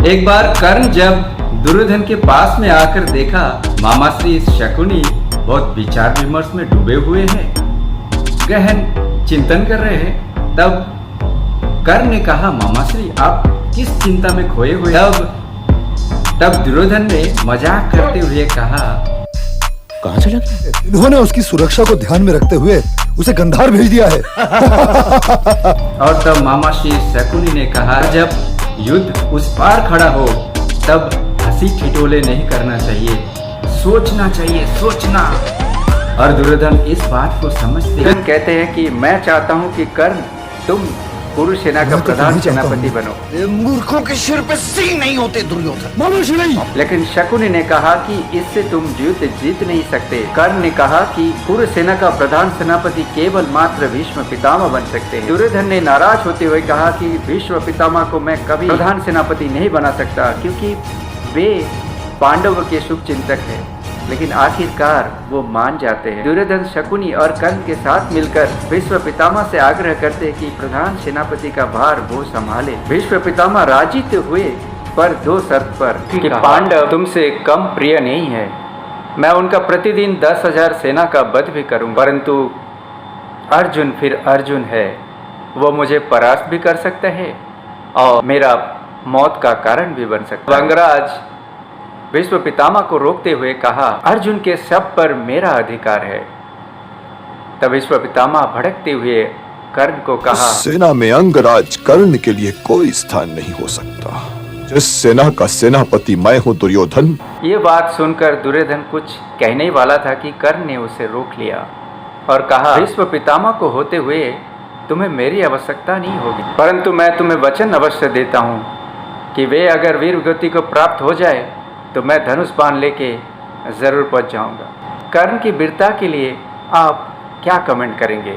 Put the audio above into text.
एक बार कर्ण जब दुर्योधन के पास में आकर देखा मामा श्री शकुनी बहुत विचार विमर्श में डूबे हुए हैं, गहन चिंतन कर रहे हैं, तब कर्ण ने कहा, मामा श्री आप किस चिंता में खोए हुए? तब दुर्योधन ने मजाक करते हुए कहा, कहाँ चला गया? इन्होंने उसकी सुरक्षा को ध्यान में रखते हुए उसे गंधार भेज दिया है। और तब मामा श्री शकुनी ने कहा, जब युद्ध उस पार खड़ा हो तब हंसी ठिठोले नहीं करना चाहिए, सोचना चाहिए, सोचना। और दुर्योधन इस बात को समझते हैं। कहते हैं कि मैं चाहता हूं कि कर्ण तुम कुरु सेना का प्रधान सेनापति बनो। मूर्खों के सिर पे सिंह नहीं होते दुर्योधन। मनुष्य नहीं। लेकिन शकुनी ने कहा कि इससे तुम युद्ध जीत नहीं सकते। कर्ण ने कहा कि कुरु सेना का प्रधान सेनापति केवल मात्र भीष्म पितामह बन सकते हैं। दुर्योधन ने नाराज होते हुए कहा कि भीष्म पितामह को मैं कभी प्रधान सेनापति नहीं बना सकता, क्योंकि वे पांडवों के शुभ चिंतक हैं। लेकिन आखिरकार वो मान जाते हैं। दुर्योधन शकुनी और कर्ण के साथ मिलकर भीष्म पितामह से आग्रह करते हैं कि प्रधान सेनापति का भार वो संभाले। भीष्म पितामह राजी तो हुए, पर दो शर्त पर कि पांडव तुमसे कम प्रिय नहीं है। मैं उनका प्रतिदिन 10,000 सेना का वध भी करूं, परंतु अर्जुन फिर अर्जुन है, वो मुझे परास्त भी कर सकता है और मेरा मौत का कारण भी बन सकता है। अंगराज भीष्म पितामह को रोकते हुए कहा, अर्जुन के शव पर मेरा अधिकार है। तब भीष्म पितामह भड़कते हुए कर्ण को कहा, सेना में अंगराज कर्ण के लिए कोई स्थान नहीं हो सकता। जिस सेना का सेनापति मैं हूँ दुर्योधन। ये बात सुनकर दुर्योधन कुछ कहने वाला था कि कर्ण ने उसे रोक लिया और कहा, भीष्म पितामह को होते हुए तुम्हें मेरी आवश्यकता नहीं होगी, परंतु मैं तुम्हें वचन अवश्य देता हूँ कि वे अगर वीर गति को प्राप्त हो जाए तो मैं धनुष बाण लेके जरूर पहुंच जाऊंगा। कर्ण की वीरता के लिए आप क्या कमेंट करेंगे?